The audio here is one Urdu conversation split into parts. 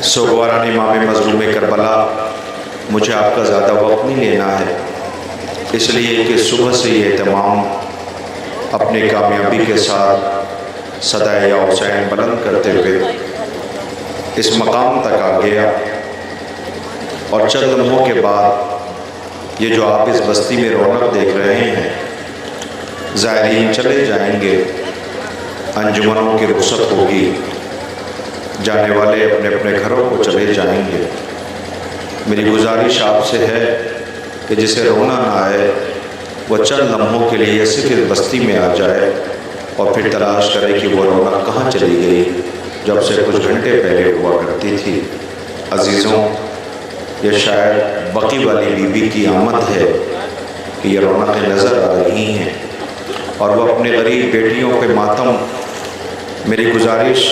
سوگواران امام مظلوم کربلا، مجھے آپ کا زیادہ وقت نہیں لینا ہے، اس لیے کہ صبح سے یہ اہتمام اپنی کامیابی کے ساتھ صدائے یا حسین بلند کرتے ہوئے اس مقام تک آ گیا، اور چند لمحوں کے بعد یہ جو آپ اس بستی میں رونق دیکھ رہے ہیں، زائرین چلے جائیں گے، انجمنوں کی رخصت ہوگی، جانے والے اپنے اپنے گھروں کو چلے جائیں گے۔ میری گزارش آپ سے ہے کہ جسے رونا نہ آئے وہ چند لمحوں کے لیے صرف اس بستی میں آ جائے اور پھر تلاش کرے کہ وہ رونق کہاں چلی گئی جب سے کچھ گھنٹے پہلے ہوا کرتی تھی۔ عزیزوں، یہ شاید بقی والی بی بی کی آمد ہے کہ یہ رونقیں نظر آ رہی ہیں، اور وہ اپنے غریب بیٹیوں پہ ماتم۔ میری گزارش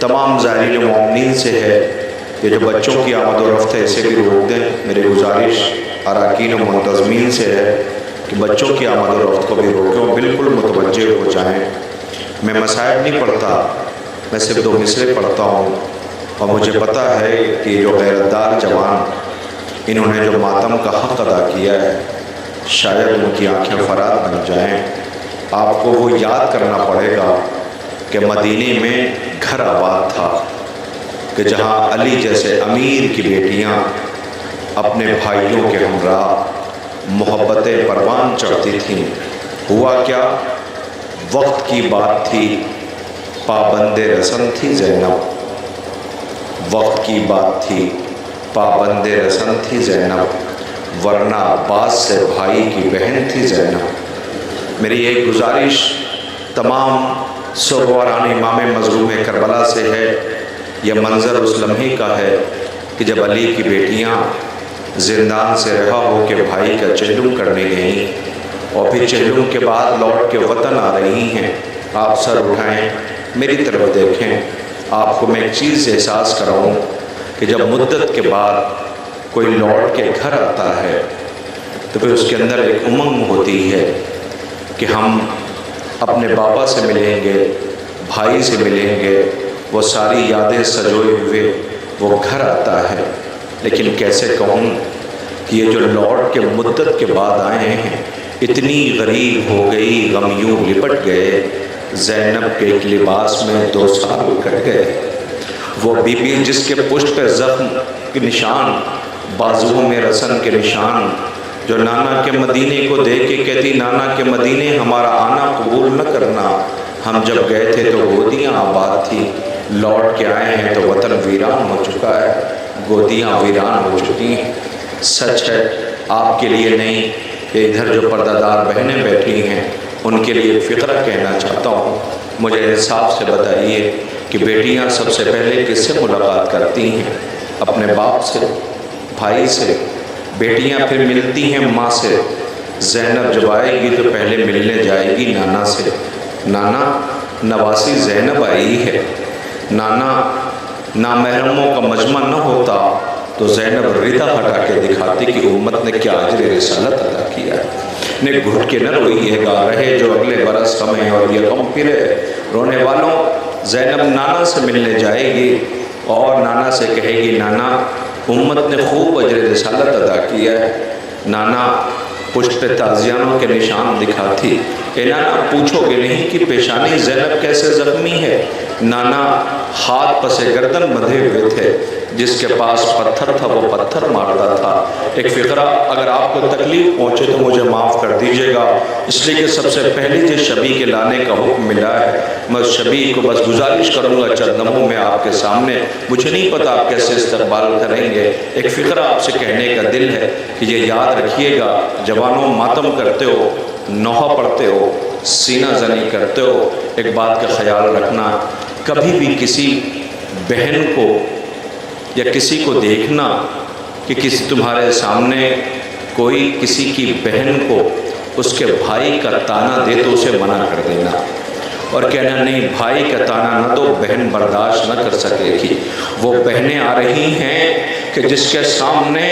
تمام زائرین و مومنین سے ہے کہ جو بچوں کی آمد و رفت ہے اسے بھی روک دیں۔ میری گزارش اراکین و منتظمین سے ہے کہ بچوں کی آمد و رفت کو بھی روکیں، بالکل متوجہ ہو جائیں۔ میں مصائب نہیں پڑھتا، میں صرف 2 مصرے پڑھتا ہوں، اور مجھے پتہ ہے کہ جو غیرتدار جوان انہوں نے جو ماتم کا حق ادا کیا ہے، شاید ان کی آنکھیں فرات بن جائیں۔ آپ کو وہ یاد کرنا پڑے گا کہ مدینے میں گھر آباد تھا کہ جہاں علی جیسے امیر کی بیٹیاں اپنے بھائیوں کے ہمراہ محبت پروان چڑھتی تھیں۔ ہوا کیا؟ وقت کی بات تھی، پابند رسم تھی زینب، وقت کی بات تھی، پابند رسم تھی زینب، ورنہ عباس سے بھائی کی بہن تھی زینب۔ میری ایک گزارش تمام سوگواران امام مظلوم کربلا سے ہے، یہ منظر اس لمحے کا ہے کہ جب علی کی بیٹیاں زندان سے رہا ہو کے بھائی کا چہلم کرنے گئیں، اور پھر چہلم کے بعد لوٹ کے وطن آ رہی ہیں۔ آپ سر اٹھائیں، میری طرف دیکھیں، آپ کو میں ایک چیز احساس کراؤں کہ جب مدت کے بعد کوئی لوٹ کے گھر آتا ہے تو پھر اس کے اندر ایک امنگ ہوتی ہے کہ ہم اپنے بابا سے ملیں گے، بھائی سے ملیں گے، وہ ساری یادیں سجوئے ہوئے وہ گھر آتا ہے۔ لیکن کیسے کہوں کہ یہ جو لوٹ کے مدت کے بعد آئے ہیں، اتنی غریب ہو گئی، غم یوں لپٹ گئے، زینب کے ایک لباس میں 2 سال کٹ گئے۔ وہ بی بی جس کے پشت پہ زخم کے نشان، بازوؤں میں رسن کے نشان، جو نانا کے مدینے کو دیکھ کے کہتی نانا کے مدینے ہمارا آنا قبول نہ کرنا، ہم جب گئے تھے تو گودیاں آباد تھی، لوٹ کے آئے ہیں تو وطن ویران ہو چکا ہے، گودیاں ویران ہو چکی ہیں۔ سچ ہے، آپ کے لیے نہیں، کہ ادھر جو پردہ دار بہنیں بیٹھی ہیں ان کے لیے فقرہ کہنا چاہتا ہوں۔ مجھے انصاف سے بتائیے کہ بیٹیاں سب سے پہلے کس سے ملاقات کرتی ہیں؟ اپنے باپ سے، بھائی سے۔ بیٹیاں پھر ملتی ہیں ماں سے۔ زینب جب آئے گی تو پہلے ملنے جائے گی نانا سے۔ نانا، نواسی زینب آئی ہے۔ نانا، نامحرموں کا مجمع نہ ہوتا تو زینب ردہ ہٹا کے دکھاتی کہ امت نے کیا اجر رسالت ادا کیا ہے۔ نے گھٹ کے نہ روئیے گا، رہے جو اگلے برس ہمیں اور یہ غم پھرے۔ رونے والوں، زینب نانا سے ملنے جائے گی اور نانا سے کہے گی نانا امت نے خوب اجر رسالت ادا کیا ہے۔ نانا پشت پہ تازیانوں کے نشان دکھاتی، کہ نانا پوچھو گے نہیں کہ پیشانی زینب کیسے زخمی ہے؟ نانا ہاتھ پسے گردن بندھے ہوئے تھے، جس کے پاس پتھر تھا وہ پتھر مارتا تھا۔ ایک فقرہ اگر آپ کو تکلیف پہنچے تو مجھے معاف کر دیجیے گا، اس لیے کہ سب سے پہلے جس شبی کے لانے کا حکم ملا ہے، میں اس شبی کو بس گزارش کروں گا چند لمحوں میں آپ کے سامنے۔ مجھے نہیں پتا آپ کیسے استقبال کریں گے، ایک فقرہ آپ سے کہنے کا دل ہے کہ یہ یاد رکھیے گا، جوانوں ماتم کرتے ہو، نوحہ پڑھتے ہو، سینہ زنی کرتے ہو، ایک بات کا خیال رکھنا، کبھی بھی کسی بہن کو یا کسی کو دیکھنا کہ کسی تمہارے سامنے کوئی کسی کی بہن کو اس کے بھائی کا تانا دے تو اسے منع کر دینا، اور کہنا نہیں بھائی کا تانا نہ دو، بہن برداشت نہ کر سکے گی۔ وہ بہنیں آ رہی ہیں کہ جس کے سامنے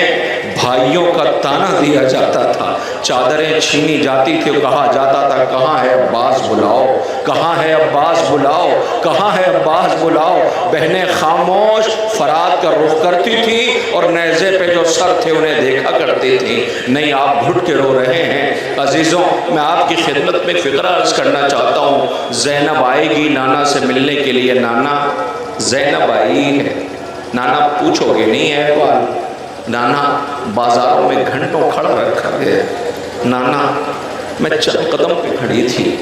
بھائیوں کا تانا دیا جاتا تھا، چادریں چھینی جاتی تھی، کہا جاتا تھا کہاں ہے عباس بلاؤ، کہاں ہے عباس بلاؤ، کہاں ہے عباس بلاؤ۔ بہنیں خاموش فرات کا رخ کرتی تھی اور نیزے پہ جو سر تھے انہیں دیکھا کرتی تھی۔ نہیں، آپ گھٹ کے رو رہے ہیں۔ عزیزوں، میں آپ کی خدمت میں فقرہ عرض کرنا چاہتا ہوں۔ زینب آئے گی نانا سے ملنے کے لیے، نانا زینب آئی ہے، نانا پوچھو گے نہیں احوال، نانا بازاروں میں گھنٹوں کھڑا رکھا ہے، نانا میں چند قدم پہ کھڑی تھی،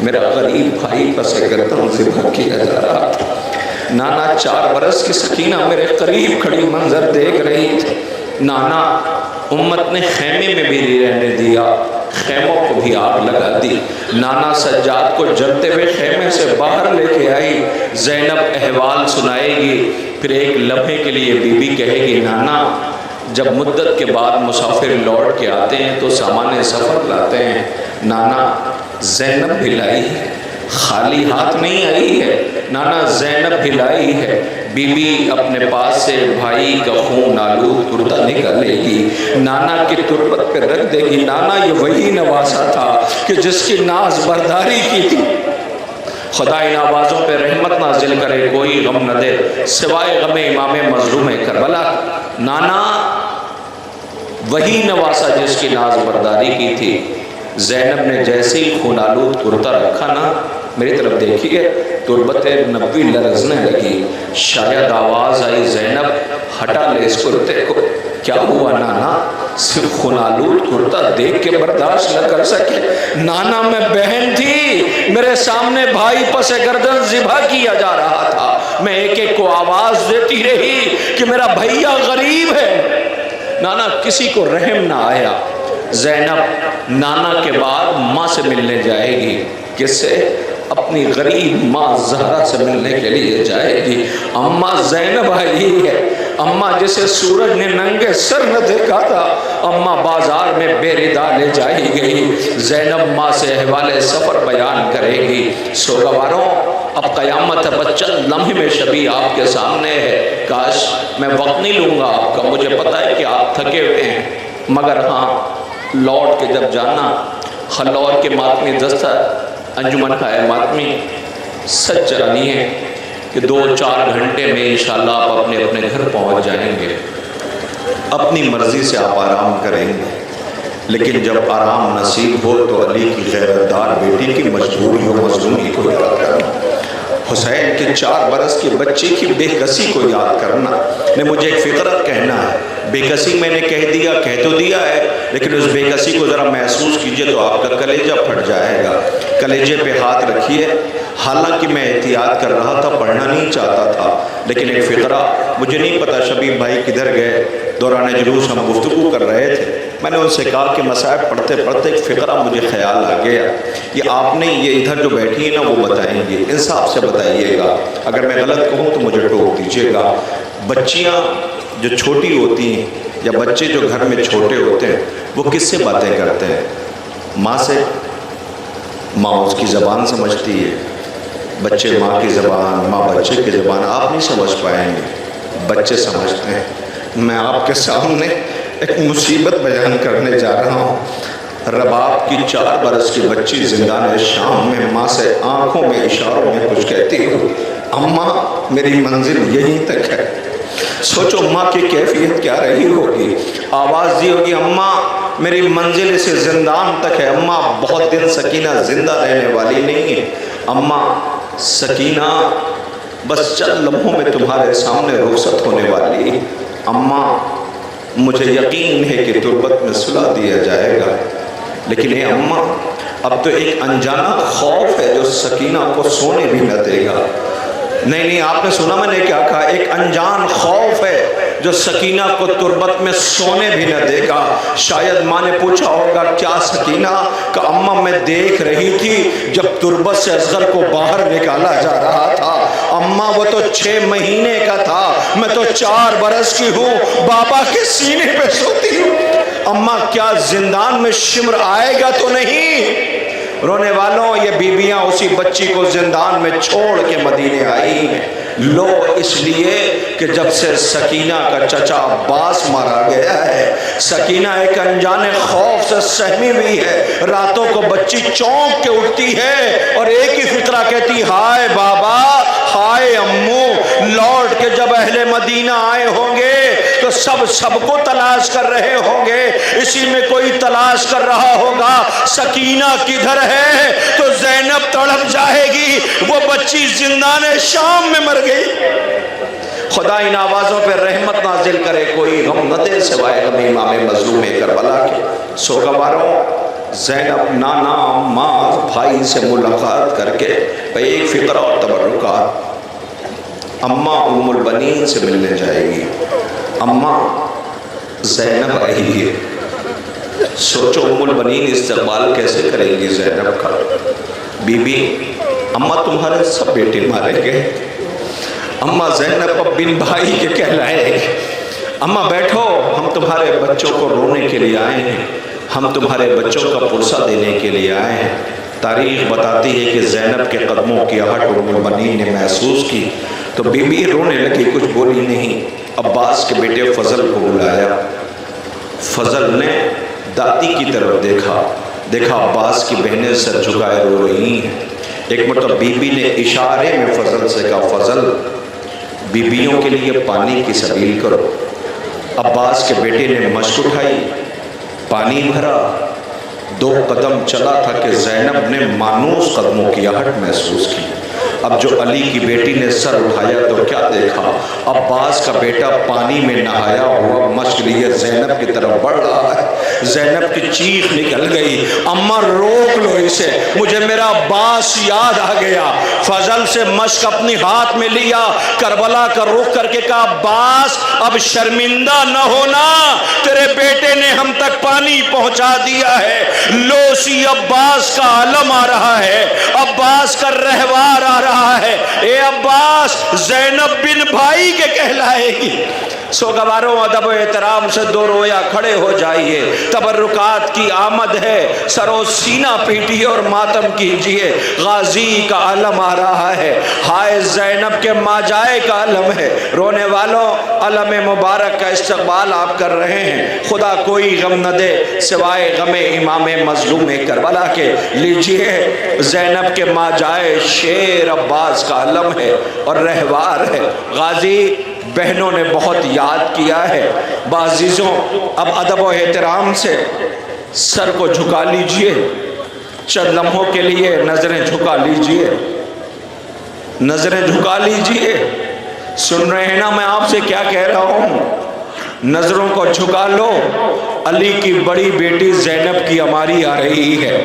میرا غریب بھائی پس گردن ذبح کیا جا رہا تھا، نانا 4 برس کی سکینہ میرے قریب کھڑی منظر دیکھ رہی تھی، نانا امت نے خیمے میں بھی نہیں رہنے دیا، خیموں کو بھی آگ لگا دی، نانا سجاد کو جلتے ہوئے خیمے سے باہر لے کے آئی، زینب احوال سنائے گی، پھر ایک لمحے کے لیے بی بی کہے گی نانا جب مدت کے بعد مسافر لوٹ کے آتے ہیں تو سامان سفر لاتے ہیں، نانا زینب بھی لائی ہے، خالی ہاتھ نہیں آئی ہے، نانا زینب بھی لائی ہے، بی بی اپنے پاس سے بھائی کا خون آلود کرتا نکالے گی، نانا کی تربت پہ رکھ دے گی، نانا یہ وہی نواسا تھا کہ جس کی ناز برداری کی تھی، خدا ان آوازوں پہ رحمت نازل کرے، کوئی غم نہ دے سوائے غم امام مظلوم کربلا، نانا وہی نواسا جس کی ناز برداری کی تھی، زینب نے جیسے ہی خون آلود کرتا رکھا نا، میری طرف دیکھیے تربت نبوی لرزنے لگی، شاید آواز آئی زینب ہٹا لے اس کرتے کو، کیا ہوا نانا؟ صرف خون آلود کرتا دیکھ کے برداشت نہ کر سکے، نانا میں بہن تھی، میرے سامنے بھائی پس گردن ذبح کیا جا رہا تھا، میں ایک ایک کو آواز دیتی رہی کہ میرا بھیا غریب ہے، نانا کسی کو رحم نہ آیا، زینب نانا کے بعد ماں سے ملنے جائے گی، کس سے؟ اپنی غریب ماں زہرا سے ملنے کے لیے جائے گی، اماں زینب آئی ہے، اماں جسے سورج نے ننگے سر نہ دیکھا تھا، اماں بازار میں بے ردا لے جائی گئی، زینب ماں سے احوال سفر بیان کرے گی، سوگواروں اب قیامت بچہ لمحے میں شبیہ آپ کے سامنے ہے، کاش میں وقت نہیں لوں گا آپ کا، مجھے پتا ہے کہ آپ تھکے ہوئے ہیں، مگر ہاں لوٹ کے جب جانا، خلور کے ماتمی دستہ انجمن کا ہے ماتمی سچ جانی ہے کہ 2-4 گھنٹے میں انشاءاللہ آپ اپنے اپنے گھر پہنچ جائیں گے، اپنی مرضی سے آپ آرام کریں گے، لیکن جب آرام نصیب ہو تو علی کی غیرتدار بیٹی کی مجبوری و مظلومی کو یاد کرنا، حسین کے 4 برس کے بچے کی بے کسی کو یاد کرنا، نے مجھے ایک فقرہ کہنا ہے، بے کسی میں نے کہہ تو دیا ہے، لیکن اس بے کسی کو ذرا محسوس کیجئے تو آپ کا کلیجہ پھٹ جائے گا، کلیجے پہ ہاتھ رکھیے، حالانکہ میں احتیاط کر رہا تھا، پڑھنا نہیں چاہتا تھا، لیکن ایک فقرہ مجھے نہیں پتا شبیب بھائی کدھر گئے، دوران جلوس ہم گفتگو کر رہے تھے، میں نے ان سے کہا کہ مصائب پڑھتے پڑھتے ایک فقرہ مجھے خیال آ گیا، یہ آپ نے یہ ادھر جو بیٹھی ہے نا وہ بتائیں گے، انصاف سے بتائیے گا، اگر میں غلط کہوں تو مجھے ٹوک دیجیے گا، بچیاں جو چھوٹی ہوتی ہیں یا بچے جو گھر میں چھوٹے ہوتے ہیں وہ کس سے باتیں کرتے ہیں؟ ماں سے، ماں اس کی زبان سمجھتی ہے، بچے ماں کی زبان، ماں بچے کی زبان، آپ نہیں سمجھ پائیں گے، بچے سمجھتے ہیں۔ میں آپ کے سامنے ایک مصیبت بیان کرنے جا رہا ہوں، رباب کی 4 برس کی بچی زندان شام میں ماں سے آنکھوں میں اشاروں میں کچھ کہتی ہو، اماں میری منزل یہیں تک ہے، سوچو ماں کی کیفیت کیا رہی ہوگی، آواز دی ہوگی اماں میری منزل اسے زندان تک ہے، اماں بہت دن سکینہ زندہ رہنے والی نہیں ہے، اماں سکینہ بس چند لمحوں میں تمہارے سامنے رخصت ہونے والی ہے، اماں مجھے یقین ہے کہ تربت میں سلا دیا جائے گا، لیکن اے اماں اب تو ایک انجانا خوف ہے جو سکینہ کو سونے بھی نہ دے گا، نہیں آپ نے سنا میں نے کیا کہا، ایک انجان خوف ہے جو سکینہ کو تربت میں سونے بھی نہ دے گا، شاید ماں نے پوچھا ہوگا کیا سکینہ، کہ اماں میں دیکھ رہی تھی جب تربت سے اصغر کو باہر نکالا جا رہا تھا، اماں وہ تو 6 مہینے کا تھا، میں تو 4 برس کی ہوں، بابا کے سینے پہ سوتی ہوں، اماں کیا زندان میں شمر آئے گا تو نہیں؟ رونے والوں یہ بیویاں اسی بچی کو زندان میں چھوڑ کے مدینے آئی ہیں، لو اس لیے کہ جب سے سکینہ کا چچا عباس مارا گیا ہے، سکینہ ایک انجان خوف سے سہمی ہوئی ہے، راتوں کو بچی چونک کے اٹھتی ہے اور ایک ہی فقرہ کہتی ہائے بابا ہائے امو، لوٹ کے جب اہل مدینہ آئے ہوں گے تو سب کو تلاش کر رہے ہوں گے، اسی میں کوئی تلاش کر رہا ہوگا سکینہ کدھر ہے، تو زینب تڑپ جائے گی وہ بچی زندان شام میں مر گئی۔ خدا ان آوازوں پہ رحمت نازل کرے، کوئی غم نہ دے سوائے غم امام مظلوم کربلا کے۔ سوگواروں، زینب نانا ماں بھائی سے ملاقات کر کے ایک فکر اور تبرکات، اماں ام البنین سے ملنے جائے گی، اماں زینب آئی ہے۔ سوچو ام البنین استقبال کیسے کریں گی زینب کا؟ بی بی، اماں تمہارے سب بیٹے مارے گئے، اماں زینب اب بن بھائی کے کہلائے گی، اماں بیٹھو، ہم تمہارے بچوں کو رونے کے لیے آئے ہیں، ہم تمہارے بچوں کا پرسہ دینے کے لیے آئے ہیں۔ تاریخ بتاتی ہے کہ زینب کے قدموں کی آہٹ ام البنین نے محسوس کی تو بی بی رونے لگی، کچھ بولی نہیں۔ عباس کے بیٹے فضل کو بلایا، فضل نے دادی کی طرف دیکھا عباس کی بہنیں سر جھکائے رو رہی ہیں۔ ایک مرتبہ بی بی نے اشارے میں فضل سے کہا، فضل بیبیوں کے لیے پانی کی سبیل کرو۔ عباس کے بیٹے نے مشک اٹھائی، پانی بھرا، 2 قدم چلا تھا کہ زینب نے مانوس قدموں کی آہٹ محسوس کی۔ اب جو علی کی بیٹی نے سر اٹھایا تو کیا دیکھا، عباس کا بیٹا پانی میں نہایا ہوا مشک لیے زینب کی طرف بڑھ رہا ہے۔ زینب کی چیخ نکل گئی، اماں روک لو اسے، مجھے میرا عباس یاد آ گیا۔ فضل سے مشک اپنی ہاتھ میں لیا، کربلا کا رخ کر کے کہا، عباس اب شرمندہ نہ ہونا، تیرے بیٹے نے ہم تک پانی پہنچا دیا ہے۔ لوسی عباس کا علم آ رہا ہے، عباس کا رہوار آ رہا ہے، اے عباس زینب بن بھائی کے کہلائے گی۔ سوگواروں، ادب و احترام سے 2 رویا کھڑے ہو جائیے، تبرکات کی آمد ہے، سر و سینہ پیٹیے اور ماتم کیجئے۔ غازی کا علم آ رہا ہے، ہائے زینب کے ماجائے کا علم ہے۔ رونے والوں، علم مبارک کا استقبال آپ کر رہے ہیں، خدا کوئی غم نہ دے سوائے غم امام مظلوم کربلا کے۔ لیجئے، زینب کے ماجائے شیر عباس کا علم ہے اور رہوار ہے۔ غازی بہنوں نے بہت یاد کیا ہے۔ بعزیزوں، اب ادب و احترام سے سر کو جھکا لیجئے، چند لمحوں کے لیے نظریں جھکا لیجئے، نظریں جھکا لیجئے۔ سن رہے ہیں نا میں آپ سے کیا کہہ رہا ہوں؟ نظروں کو جھکا لو، علی کی بڑی بیٹی زینب کی عماری آ رہی ہے۔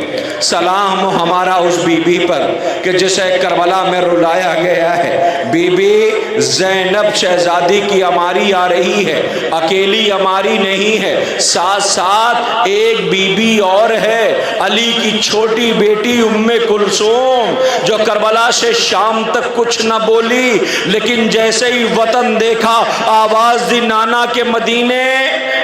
سلام ہو ہمارا اس بی بی پر کہ جسے کربلا میں رلایا گیا ہے۔ بی بی زینب شہزادی کی عماری آ رہی ہے، اکیلی عماری نہیں ہے، ساتھ ساتھ ایک بی بی اور ہے، علی کی چھوٹی بیٹی ام کلثوم، جو کربلا سے شام تک کچھ نہ بولی، لیکن جیسے ہی وطن دیکھا آواز دی، نانا کے مدینے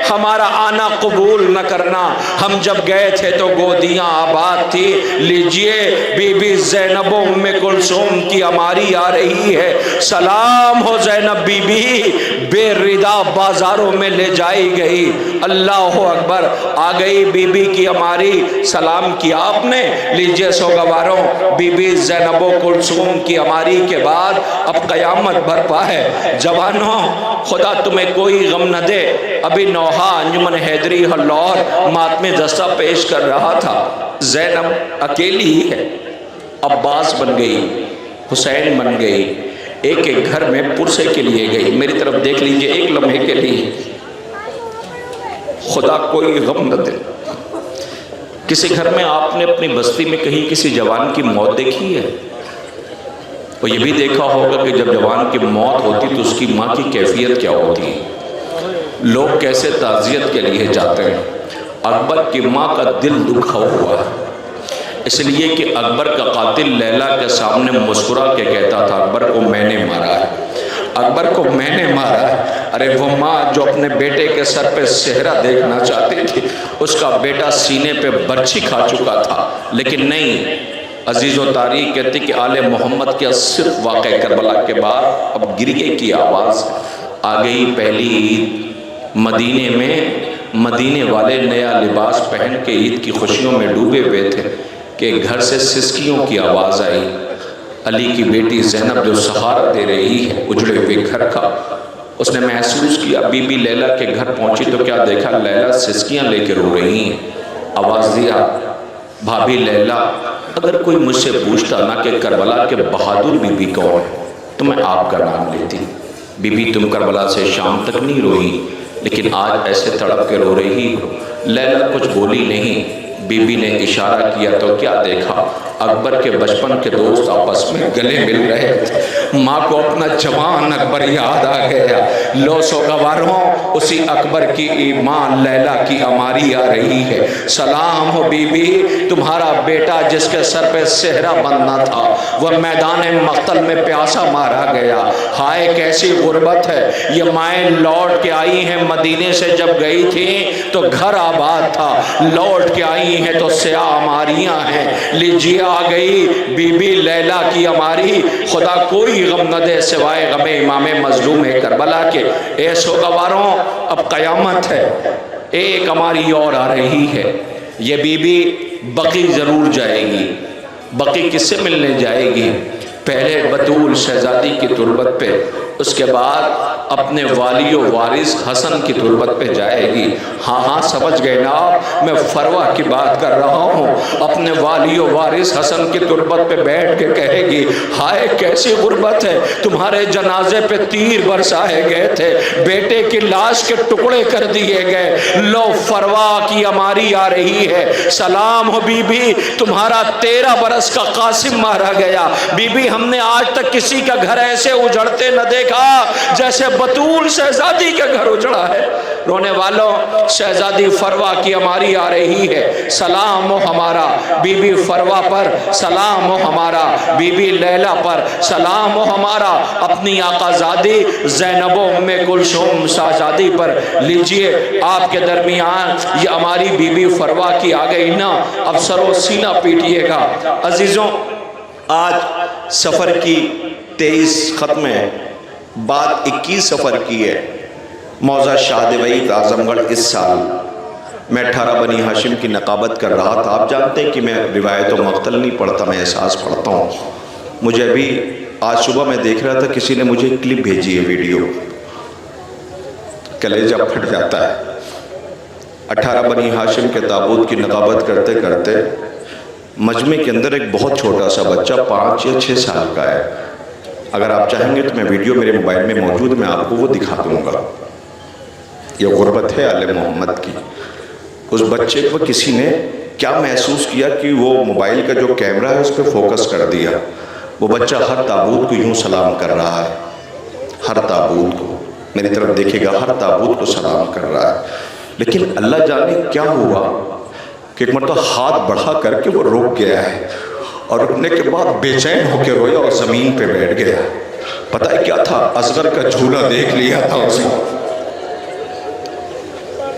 ہمارا آنا قبول نہ کرنا، ہم جب گئے تھے تو گودیاں آباد تھی۔ لیجئے، بی بی زینب و ام کلثوم کی عماری آ رہی ہے۔ سلام ہو زینب بی بی، بے ردا بازاروں میں لے جائی گئی۔ اللہ اکبر، آ گئی بی بی کی عماری، سلام کیا آپ نے۔ لیجئے سوگواروں، بی بی زینب و کلثوم کی عماری کے بعد اب قیامت برپا ہے۔ جوانوں، خدا تمہیں کوئی غم نہ دے، ابھی نوحہ انجمن حیدری لاہور ماتم دستہ پیش کر رہا تھا۔ زینب اکیلی ہی ہے، عباس بن گئی، حسین بن گئی، ایک ایک گھر میں پرسے کے لیے گئی۔ میری طرف دیکھ لیجئے ایک لمحے کے لیے، خدا کوئی غم نہ دے۔ کسی گھر میں آپ نے اپنی بستی میں کہیں کسی جوان کی موت دیکھی ہے؟ اور یہ بھی دیکھا ہوگا کہ جب جوان کی موت ہوتی تو اس کی ماں کی کیفیت کیا ہوتی ہے، لوگ کیسے تعزیت کے لیے جاتے ہیں۔ اکبر کی ماں کا دل دکھا ہوا ہے، اس لیے کہ اکبر کا قاتل لیلا کے سامنے مسکرا کے کہتا تھا، اکبر کو میں نے مارا ہے، اکبر کو میں نے مارا ہے۔ ارے وہ ماں جو اپنے بیٹے کے سر پہ صحرا دیکھنا چاہتی تھی، اس کا بیٹا سینے پہ برچھی کھا چکا تھا، لیکن نہیں۔ عزیز و تاریخ کہتی کہ آل محمد کے صرف واقع کربلا کے بعد اب گریے کی آواز آ گئی۔ پہلی عید مدینے میں، مدینے والے نیا لباس پہن کے عید کی خوشیوں میں ڈوبے ہوئے تھے کہ گھر سے سسکیوں کی آواز آئی۔ علی کی بیٹی زینب جو سہارا دے رہی ہے اجڑے ہوئے گھر کا، اس نے محسوس کیا، بی بی لیلہ کے گھر پہنچی تو کیا دیکھا، لیلہ سسکیاں لے کے رو رہی ہیں۔ آواز دیا، بھابی لیلہ، اگر کوئی مجھ سے پوچھتا نا کہ کربلا کے بہادر بی بی کون ہے تو میں آپ کا نام لیتی۔ بی بی تم کربلا سے شام تک نہیں روئی، لیکن آج ایسے تڑپ کے رو رہی ہو۔ لیلہ کچھ بولی نہیں، بی بی نے اشارہ کیا تو کیا دیکھا، اکبر کے بچپن کے دوست آپس میں گلے مل رہے تھے۔ ماں کو اپنا جوان اکبر یاد آ گیا۔ لو سوگواروں، اسی اکبر کی ماں لیلہ کی اماری آ رہی ہے۔ سلام ہو بی بی، تمہارا بیٹا جس کے سر پہ صحرا بندنا تھا وہ میدان مقتل میں پیاسا مارا گیا۔ ہائے کیسی غربت ہے، یہ مائیں لوٹ کے آئی ہیں، مدینے سے جب گئی تھیں تو گھر آباد تھا، لوٹ کے آئی ہیں تو سیاہ اماریاں ہیں۔ لیجیے آ گئی بی بی لیلہ کی اماری، خدا کوئی غم نہ دے سوائے غم امام مظلوم کربلا کے۔ اے سوگواروں، اب قیامت ہے، ایک اماری اور آ رہی ہے۔ یہ بی بی بقی ضرور جائے گی۔ بقی کس سے ملنے جائے گی؟ پہلے بطول شہزادی کی تربت پہ، اس کے بعد اپنے والی و وارث حسن کی تربت پہ جائے گی۔ ہاں سمجھ گئے نا آپ، میں فروہ کی بات کر رہا ہوں۔ اپنے والی و وارث حسن کی تربت پہ بیٹھ کے کہے گی، ہائے کیسی غربت ہے، تمہارے جنازے پہ تیر برسائے گئے تھے، بیٹے کی لاش کے ٹکڑے کر دیے گئے، لو فروہ کی اماری آ رہی ہے۔ سلام ہو بی بی، تمہارا 13 برس کا قاسم مارا گیا۔ بی بی ہم نے آج تک کسی کا گھر ایسے اجڑتے نہ دیکھا جیسے بطول شہزادی کے گھر اجڑا ہے۔ رونے والوں، شہزادی فروہ کی اماری آ رہی ہے۔ سلام ہو ہمارا بی بی فروہ پر، سلام ہو ہمارا بی بی لیلہ پر، سلام ہو ہمارا اپنی آقا زادی زینب و ام کلثوم شہزادی پر۔ لیجئے آپ کے درمیان یہ ہماری بی بی فروہ کی آ گئی نا، اب سر و سینہ پیٹیے گا۔ عزیزوں، آج سفر کی 23 ختم ہے، بات 21 سفر کی ہے۔ موضع شاہد وعید اعظم گڑھ اس سال میں 18 بنی ہاشم کی نقابت کر رہا تھا۔ آپ جانتے ہیں کہ میں روایت و مقتل نہیں پڑھتا، میں احساس پڑھتا ہوں۔ مجھے ابھی آج صبح میں دیکھ رہا تھا، کسی نے مجھے کلپ بھیجی ہے، ویڈیو، کلیجہ پھٹ جاتا ہے۔ 18 بنی ہاشم کے تابوت کی نقابت کرتے کرتے مجمع کے اندر ایک بہت چھوٹا سا بچہ 5 یا 6 سال کا ہے۔ اگر آپ چاہیں گے تو میں ویڈیو میرے موبائل میں موجود، میں آپ کو وہ دکھا دوں گا۔ یہ غربت ہے آل محمد کی۔ اس بچے کو کسی نے کیا محسوس کیا کہ وہ موبائل کا جو کیمرہ ہے اس پہ فوکس کر دیا۔ وہ بچہ ہر تابوت کو یوں سلام کر رہا ہے، ہر تابوت کو میری طرف دیکھے گا، ہر تابوت کو سلام کر رہا ہے۔ لیکن اللہ جانے کیا ہوا کہ ایک مرتبہ ہاتھ بڑھا کر کے وہ رک گیا ہے، اور رکنے کے بعد بے چین ہو کے رویا اور زمین پہ بیٹھ گیا۔ پتہ ہے کیا تھا؟ اصغر کا جھولا دیکھ لیا تھا اس نے۔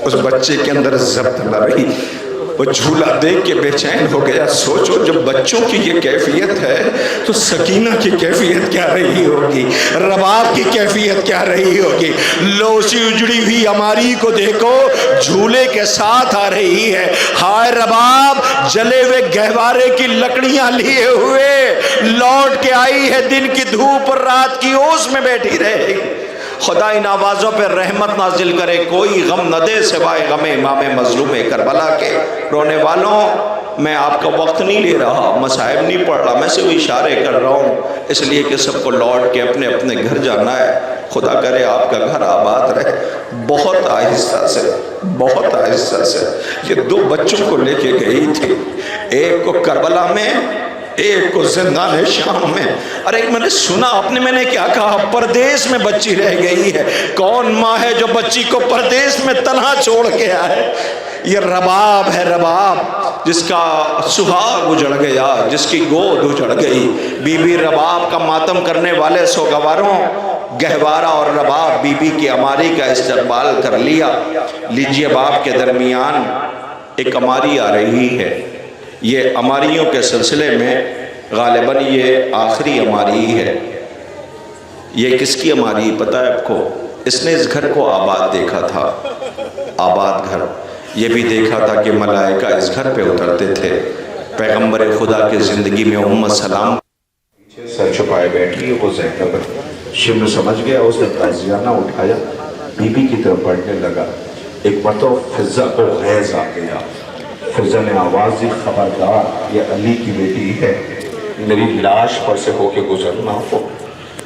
اس بچے کے اندر ضبط نہ رہی، وہ جھولا دیکھ کے بے چین ہو گیا۔ سوچو جب بچوں کی یہ کیفیت ہے تو سکینہ کی کیفیت کیا رہی ہوگی، رباب کی کیفیت کیا رہی ہوگی۔ لوسی اجڑی ہوئی ہماری کو دیکھو، جھولے کے ساتھ آ رہی ہے۔ ہائے رباب جلے ہوئے گہوارے کی لکڑیاں لیے ہوئے لوٹ کے آئی ہے، دن کی دھوپ اور رات کی اوس میں بیٹھی رہے گی۔ خدا ان آوازوں پہ رحمت نازل کرے، کوئی غم نہ دے سوائے غم امام مظلوم کربلا کے۔ رونے والوں، میں آپ کا وقت نہیں لے رہا، مصائب نہیں پڑھ رہا، میں صرف اشارے کر رہا ہوں، اس لیے کہ سب کو لوٹ کے اپنے اپنے گھر جانا ہے۔ خدا کرے آپ کا گھر آباد رہے۔ بہت آہستہ سے، بہت آہستہ سے یہ 2 بچوں کو لے کے گئی تھی، ایک کو کربلا میں، ایک کو زندان شام میں۔ اور ایک میں نے سنا، میں نے کیا کہا، پردیس میں بچی رہ گئی ہے۔ کون ماں ہے جو بچی کو پردیس میں تنہا چھوڑ کے آئے؟ یہ رباب ہے، رباب جس کا سہاگ اجڑ گیا، جس کی گود اجڑ گئی۔ بی بی رباب کا ماتم کرنے والے سوگواروں، گہوارہ اور رباب بی بی کی اماری کا استقبال کر لیا۔ لیجئے باپ کے درمیان ایک اماری آ رہی ہے۔ یہ اماریوں کے سلسلے میں غالباً یہ آخری اماری ہے۔ یہ کس کی اماری پتہ ہے آپ کو؟ اس نے اس گھر کو آباد دیکھا تھا، آباد گھر۔ یہ بھی دیکھا تھا کہ ملائکہ اس گھر پہ اترتے تھے۔ پیغمبر خدا کی زندگی میں امت سلام پیچھے سر چھپائے بیٹھی ہے وہ زینب ہے۔ شمر سمجھ گیا، اس نے تازیانہ اٹھایا، بی بی کی طرف بڑھنے لگا۔ ایک مرتبہ فضہ کو غیظ آ گیا، فضہ نے آواز دی، خبردار یہ علی کی بیٹی ہے، میری لاش پر سے ہو کے گزرنا ہو۔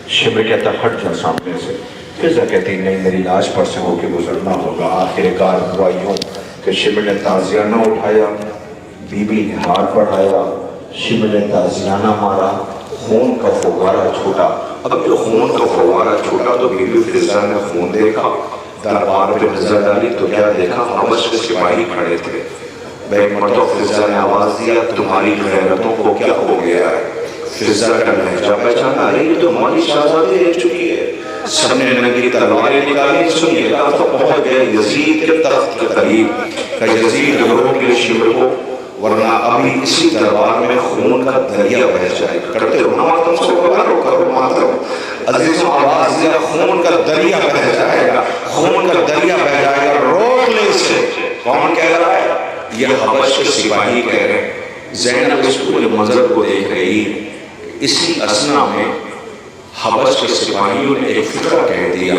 شمر کہتا ہٹ جا سامنے سے، فضہ کہتی نہیں میری لاش پر سے ہو کے گزرنا ہوگا۔ آخر کار ہوا یوں کہ شمر نے تازیانہ اٹھایا، بی بی نے ہاتھ بڑھایا، شمر نے تازیانہ مارا، خون کا فوارہ چھوٹا۔ اب جو خون کا فوارہ چھوٹا تو بی بی فضہ نے خون دیکھا، دربار پہ نظر ڈالی تو کیا دیکھا، حبش کے سپاہی کھڑے تھے۔ بیک مرتبہ فضہ نے آواز دیا تمہاری غیرتوں کو کیا ہو گیا ہے؟ فضہ کا لہجہ پہچانا، یہ تو ہماری شہزادی رہ چکی ہے۔ سب نے ننگی تلواریں نکالی، سنیے گا تو پہنچ گئے یزید کے تخت کے قریب کہ یزید روک لے شمر کو ورنہ ابھی اسی دربار میں خون کا دریا بہہ جائے گا۔ کرتے ہو نا ماتم سے بارو کرو ماتم، عزیزوں آواز دیا خون کا دریا بہہ جائے گا، خون کا دریا بہہ جائے گا، روک لے اسے۔ کون کہہ رہا ہے؟ یہ حبش کے سپاہی کہہ رہے ہیں۔ زینب اس پورے منظر کو دیکھ رہی، اسی اثنا میں حبش کے سپاہیوں نے ایک فکر کہہ دیا،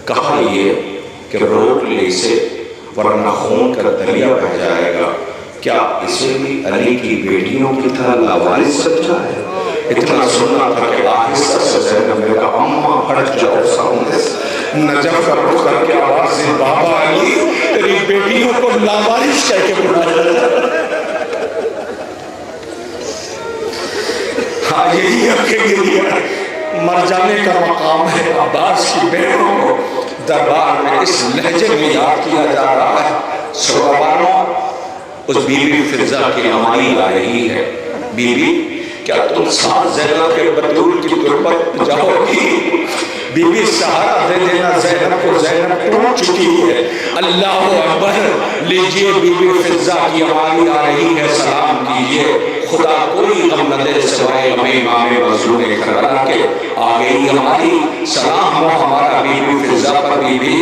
کہا یہ کہ روک لے اسے ورنہ خون کا دریا بہہ جائے گا۔ کیا اسے بھی علی کی بیٹیوں کی طرح لاوارث سمجھا ہے؟ اتنا سننا تھا کہ آہستہ سے زینب نے کہا اماں ہٹ جاؤ سامنے سے۔ نجف کا رخ کر کے آواز سے بابا علی تیری بیٹیوں کو لاوارث کہہ کے بلایا۔ ہاں یہی عقیدے دیا مر جانے کا مقام ہے۔ عباس کی بیٹوں کو دربار میں اس لہجے میں یاد کیا جا رہا ہے۔ سوابانوں اس بی بی فضہ کی امائی آ رہی ہے، بی بی کیا تم ساتھ زینب کے بطول کی تربت جاؤ گی؟ بی بی سہارا دے دینا زینب کو، زینب ٹوٹ چکی ہے۔ اللہ اکبر، لیجئے بی بی فضہ کی امائی آ رہی ہے، سلام کیجئے۔ خدا کوئی غم نہ دے سوائے غم امام مظلوم کربلا کے، آ گئی ہماری سلام ہو ہمارا بی بی فضہ پر۔ بی بی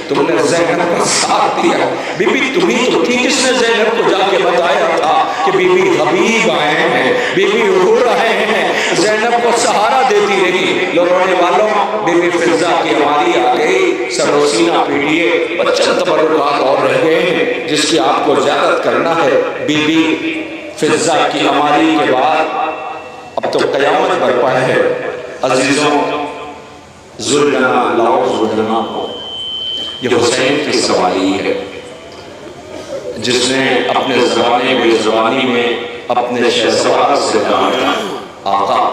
تم نے زینب کا ساتھ دیا، بی بی تمہیں تو تھی جس نے زینب کو جا کے بتایا تھا کہ بی بی حبیب آئے ہیں، بی بی رو رہے ہیں، زینب کو سہارا دیتی رہی۔ لو رونے والوں، بی بی فضہ کی ہماری آ گئی، سر و سینہ پیٹیے، بچن تبرکات اور رہ گئے ہیں جس کی آپ کو زیارت کرنا ہے۔ بی بی فضہ کی ہماری کے بعد اب تو قیامت برپا ہے۔ عزیزوں ذوالجنا لاؤ ذوالجنا کو، یہ حسین کی سواری ہے جس نے اپنے زمانے بے زبانی میں اپنے شہسوار سے کہا آقا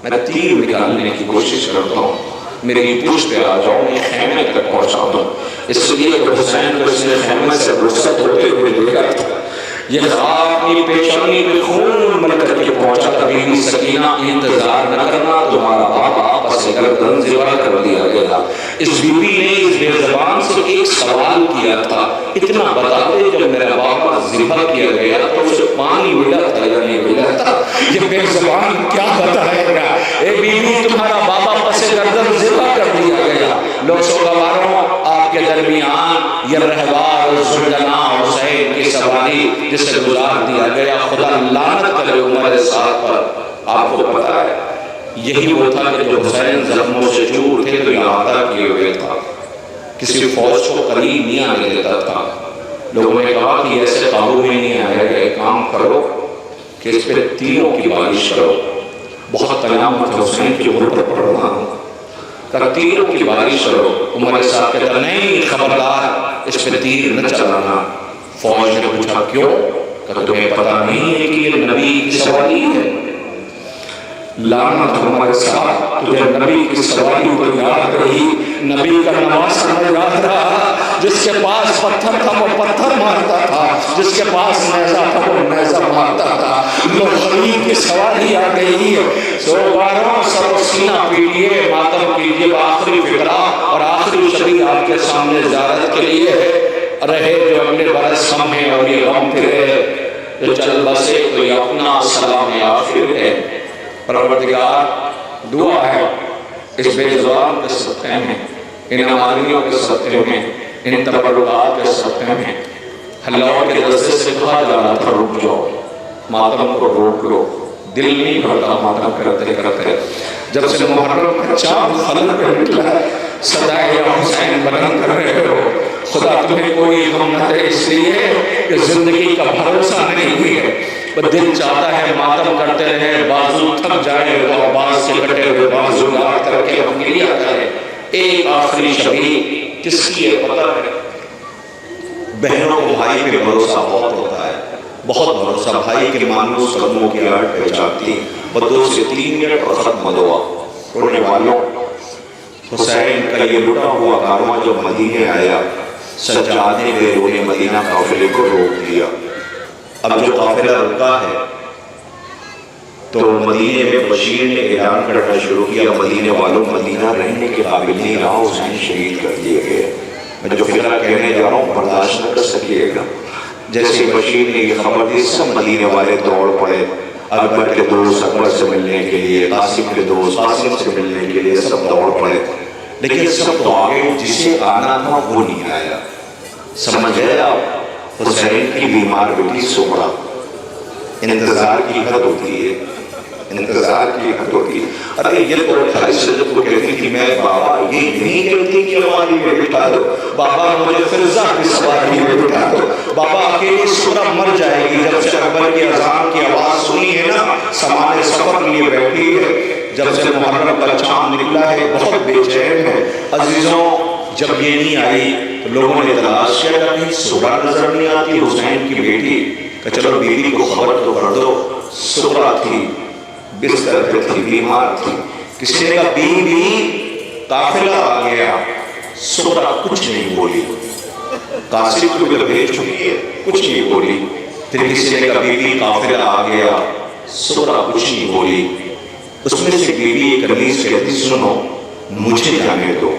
میں تیر نکالنے کی کوشش کرتا ہوں، میری پوچھ پہ آ جاؤ، میں خیمے تک پہنچا دوں۔ اس لیے کہ حسین کو اس نے خیمے سے رخصت ہوتے ہوئے دیکھا تھا، یہ خواب اپنی پیشانی پہ خون مل کر کے پہنچا تھا۔ بی بی سکینہ انتظار نہ کرنا، تمہارا بابا آپس گردن ذبح کر دیا گیا۔ اس بی بی نے اس بے زبان سے ایک سوال کیا تھا، اتنا بتاتے جب میرا بابا ذبح کیا گیا تو اسے پانی ملا تھا یا نہیں ملا تھا؟ یہ بے زبان کیا بتائے گا؟ اے بی بی تمہارا بابا پس گردن ذبح کر دیا گیا۔ لو سوگواروں آپ کے درمیان یہ رہوار ذوالجنا حسین کی سواری جسے گزار دیا گیا، خدا لعنت کرے عمر ساتھ پر۔ آپ کو پتا ہے یہی وہ تھا کہ جو حسین زخموں سے چور تھے تو احاطہ کیے ہوئے تھا، کسی فوج کو قریب نہیں آنے دیتا تھا۔ لوگوں نے کہا کہ ایسے قابو میں نہیں آئے گا، ایک کام کرو کہ اس پہ تیروں کی بارش کرو، بہت قیامت حسین کی غربت پڑھ رہا ہوں، تیروں کی بارش کرو۔ عمر صاحب کہتا نہیں خبردار اس پہ تیر نہ چلانا۔ فوج نے پوچھا کیوں؟ کہ تمہیں پتا نہیں ہے کہ یہ نبی کی سواری ہے؟ لعنت عمر صاحب، تجھے نبی کی سواری تو یاد رہی، نبی کا نواسہ یاد رہا، جس کے پاس پتھر تھا وہ پتھر مارتا تھا، جس کے پاس نیزہ تھا وہ نیزہ مارتا تھا۔ لو غریب کی سواری آ گئی ہے، سوگواروں سر و سینہ پیٹیے، ماتم کیجیے۔ آخری فقرہ اور آخری شریع آپ کے سامنے زیارت کے لیے ہے، رہے جو اگلے برس ہم ہیں اور یہ غم پھرے، جو چل بسے تو یہ اپنا سلام آخر ہے۔ پروردگار دعا ہے اس بے زبان کے صدقے میں، ان امانیوں کے صدقے میں، ان تبرکات کے صدقے میں، اللہ کے دستے سے کہا جا رہا تھا رک جاؤ، ماتم کو روک لو، دل نہیں بھرتا ماتم کرتے کرتے. جب سے محرم کا چاند فلک پہ نکلا صدائے یا حسین بلند کر رہے ہو. خدا تمہیں کوئی غم نہ دے اس لیے کہ زندگی کا بھروسہ نہیں ہوئی ہے. دل چاہتا ہے ماتم کرتے رہے, بازو تھک جائے اور عباس کے کٹے ہوئے بازو یاد کر کے اپنی لیا جائے. ایک آخری شبی کس کی ہے پتہ ہے؟ بہنوں کو بھائی پہ بھروسہ بہت ہوتا ہے, بہت بھروسہ. بھائی کے مانوس قدموں کی آڑ پہچانتی, بدو سے 3 منٹ اور ختم دعا. رونے والوں, حسین کا یہ لٹا ہوا کارواں جو مدینے آیا, سجاد نے بے رونے مدینہ قافلے کو روک دیا. اب جو قافلہ رکا ہے تو مدینے میں بشیر نے اعلان کرنا شروع کیا, مدینے والوں مدینہ رہنے کے قابل نہیں رہا, حسین شہید کر دیے گئے. میں جو فکرہ کہنے جا رہا ہوں برداشت نہ کر سکیے گا. جیسے بشیر نے یہ خبر دی سب مدینے والے دوڑ پڑے, اکبر کے دوست اکبر سے ملنے کے لیے, قاسم کے دوست قاسم سے ملنے کے لیے, سب دوڑ پڑے. لیکن سب تو آگے جسے آنا تھا وہ نہیں آیا. سمجھ گئے آپ؟ حسین کی بیمار بیٹی سغرا, انتظار کی حد ہوتی ہے, انتظار کی حد ہوتی ہے. ارے یہ تو خالی سجد کو کہتی تھی میں بابا یہ نہیں کہتی کہ ہماری میں بٹھا دو, بابا مجھے فرزہ کی سواری میں بٹھا دو, بابا اکیلی سغرا مر جائے گی. جب سے اکبر کی اذان کی آواز سنی ہے نا, سامان سفر لیے بیٹھی ہے. جب سے محرم کا چاند نکلا ہے بہت بے چین ہے. عزیزوں, جب یہ نہیں آئی تو لوگوں نے تلاش کیا کہ کہیں سغرا نظر نہیں آتی, حسین کی بیٹی, کہ چلو بیوی کو خبر تو کر دو. سغرا تھی, بستر پہ تھی, بیمار تھی. کسی نے کہا بیوی قافلہ آ گیا. سغرا کچھ نہیں بولی. قاسم کو جب بھیج چکی ہے کچھ نہیں بولی. پھر کسی نے کہا بیوی قافلہ آ گیا. سغرا کچھ نہیں بولی. اس میں سے بیوی کنیز کہتی سنو مجھے جانے دو.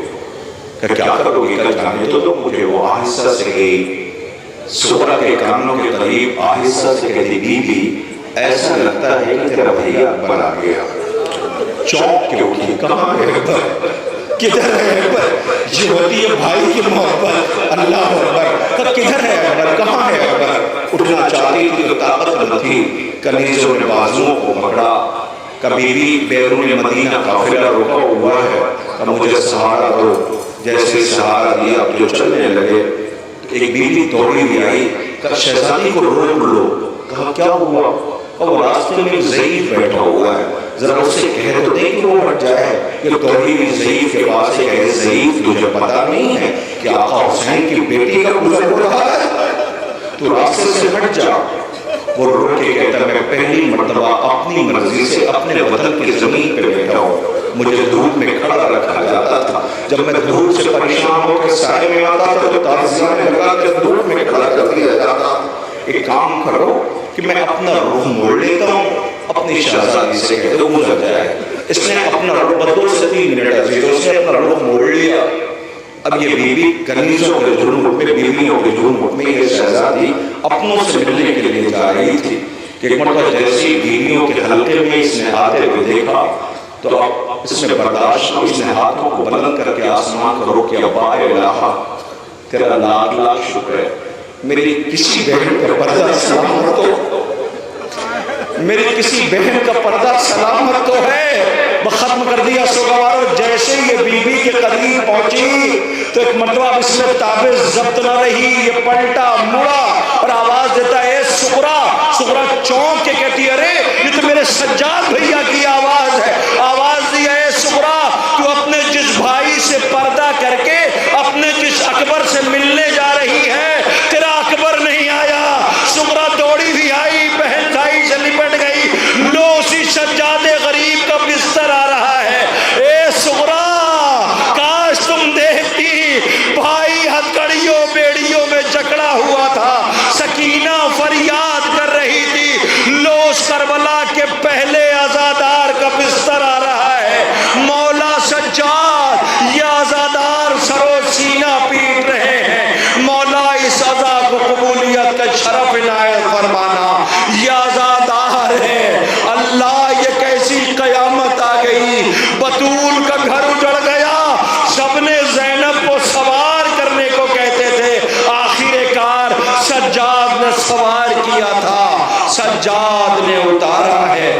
کہ کیا کرو گی؟ کہ جانے دو مجھے. وہ آہستہ سے گئی, سغرا کے کانوں کے قریب آہستہ سے کہتی بیوی ایسا لگتا ہے کہ تیرا بھیا اکبر آ گیا. چونک کے اٹھی, کہاں ہے اکبر؟ کدھر ہے اکبر؟ یہ ہوتی ہے بھائی کی محبت. اللہ اکبر, کدھر ہے اکبر؟ کہاں ہے اکبر؟ اٹھنا چاہتی تھی تو طاقت نہ تھی. کنیزوں نے بازوؤں کو پکڑا. کبھی بھی بیرون مدینہ قافلہ رکا ہوا ہے, کہ مجھے سہارا دو. جیسے سہارا دیا اب جو چلنے لگے, ایک بیوی دوڑی ہوئی آئی, کہ شہزادی کو روک لو. کہا کیا ہوا؟ وہ راستے میں ضعیف بیٹھا ہوا ہے, ذرا اس سے کہہ تو دے کہ وہ ہٹ جائے. یہ دوڑی ہوئی ضعیف کے پاس سے کہے ضعیف تجھے پتا نہیں ہے کہ آقا حسین کی بیٹی کا گزر ہو رہا ہے, تو راستے سے ہٹ جا. وہ رو کے کہتا میں پہلی مرتبہ اپنی مرضی سے اپنے وطن کی زمین پہ بیٹھا ہوں. مجھے دھوپ میں کھڑا رکھا جاتا تھا. جب میں دھوپ سے پریشان ہو کے سائے میں آتا تھا تو تازیاں لگا کے دھوپ میں کھڑا کر دیا جاتا. ایک کام کرو کہ میں اپنا رخ موڑ لیتا ہوں, اپنی شہزادی سے کہہ دو گزر جائے. اس نے اپنا رخ بدو سے 3 منٹ عزیزوں, اس نے اپنا رخ موڑ لیا. اب یہ بیوی کنیزوں کے جھنڈ میں, بیویوں کے جھنڈ میں یہ شہزادی اپنوں سے ملنے کے لیے جا رہی تھی. کہ ایک مرتبہ جیسی بیویوں کے حلقے میں اس نے آتے ہوئے دیکھا تو اب اس میں برداشت, اس نے ہاتھوں کو بلند کر کے آسمان کو روک کیا. با الہ تیرا لاکھ لاکھ شکر ہے, میری کسی بہن کا پردہ سلامت تو, میری کسی بہن کا پردہ سلامت تو ہے. ختم کر دیا سوگوارو. جیسے یہ بیوی کے قریب پہنچی تو ایک مرتبہ اس میں تابع ضبط نہ رہی, یہ پلٹا مڑا اور آواز دیتا ہے اے سغرا. سغرا چونک کے کہتی ارے یہ تو میرے سجاد بھیا کی آواز ہے. آواز دی اے سغرا, تو اپنے جس بھائی سے پردہ کر کے اپنے جس اکبر سے ملنے جا رہی ہے, تیرا اکبر نہیں آیا. سغرا دوڑی بھی آئی, بہن بھائی سے لپٹ گئی. لو اسی سجاد غریب کا بستر آ رہا ہے. اے سغرا کاش تم دیکھتی, بھائی ہتھکڑیوں بیڑیوں میں جکڑا ہوا تھا, سکینہ فریاد کر رہی تھی. لو اس کربلا کے پہلے عزادار کا بستر آ رہا ہے. مولا سجاد یہ عزادار سرو سینہ پیٹ رہے ہیں. مولا اس عزا کو قبولیت کا شرف عنایت فرمانا. یہ عزادار ہے. اللہ یہ کیسی قیامت آ گئی. بطول کا گھر اجڑ گیا. سب نے زینب کو سوار کرنے کو کہتے تھے, آخر کار سجاد نے سوار کیا تھا, سجاد نے اتارا ہے.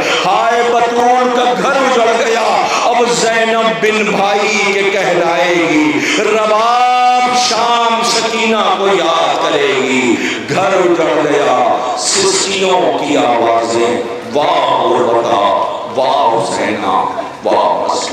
کن بھائی کے کہلائے گی، رباب شام سکینہ کو یاد کرے گی، گھر اجڑ گیا سسکیوں کی آوازیں، واہ غربتا واہ حسینہ واہ مسکینہ۔